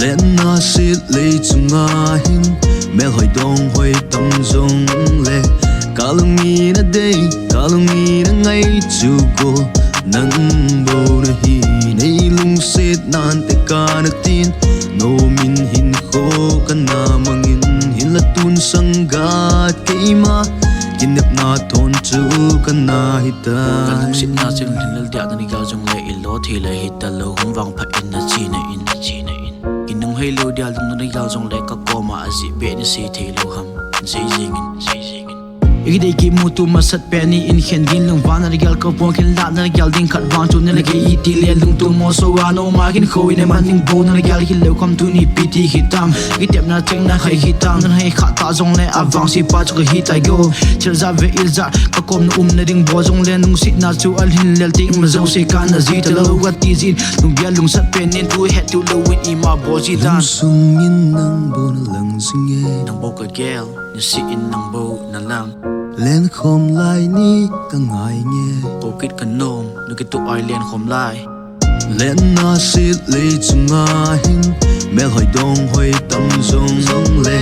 lên na xịt lấy chung hin mẹ hỏi đông hỏi tâm rong lệ kalungi na day kalungi na ngay chu go nang bo na hi nei lung xịt nan te ka na tin no min hin kho kana mangin hin la tun sangat keima Kinep Na Thon chu kana hita kalung sit na chung hilal dia tani ga jong le ilo thi le hita Lhouvum wang pha in na china in kinung hei lo dia lung na ga jong le ka koma azi be ni si thi Lhouvum zingin Igde ki mutu masat penny in khendin lung van regal ko pon kin la na regal ding khat wang chun ne ke iti le lung tu mo so wa no ma kin khoi ne man ding bo na regal hi lo kam tu ni piti hitam Kinep Na Thon na khai hitam na hai kha ta jong le avang si pa chu hi tai go chel za ve il za ka kom na na ding bo jong le nung sit na chu al hin lel ting ma zo se kan na zi ta lo wat ti zin lung bia lung sat pen nen tu het tu lo win I ma bo ji dan sung in nang bo na lang singe nang bo ka gel ni si in nang bo na lang lên khom lai ni ka ngai nghe ko kit ka nom nu ki tu ai len khom lai lên na xịt lấy chung hin mẹ hỏi đông hỏi tâm rong lệ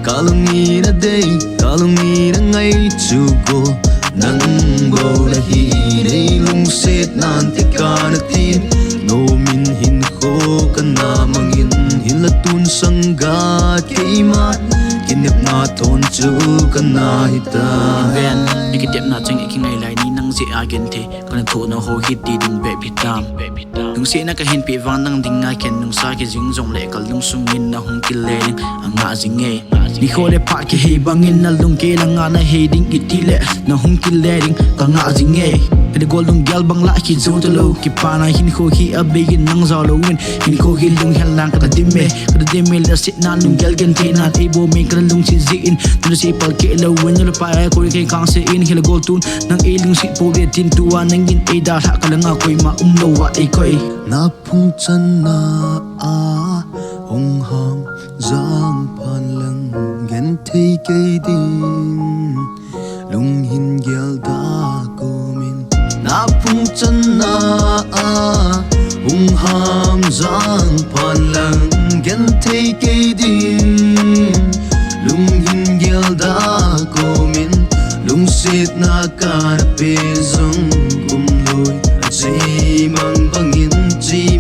kalungi na day kalungi na ngay chu go nang bo na hi nei lung xịt nan te ka na tin no min hin kho kana mangin hin la tun sangat keima Kinep Na Thon chu kana hita ven Kinep Na chang iki ngai lai ni nang je agen the kan thu na ho hit ti ding be pitam nung se na ka hin pi wang nang ding ngai ken nung sa ki jing jong le kal lung sung min na hung ki le ning anga jing e ni kho le pa ki he bangin na lung ke la nga na he ding iti le na hung ki le ring ka nga jing e the golden gal bang la ki zo to lo ki pa na hin kho hi a begin nang za lo win hin kho hi lung hel nang ka dimme la sit na lung gal gen te na te bo me ka lung si zin nu si pal ke lo win lu pa ko ke kang se in hil gol tun nang e lung sit po ge tin tu an nang in e da ha ka langa koi ma lo wa e koi na phung chan na a hong ham giang phan lang gen thei ke din lung hin gyal da ko min na phung chan na a hong ham giang phan lang gen thei ke din lung hin gyal da ko min lung sit na ka pe zong kum loi chi mang bangin chi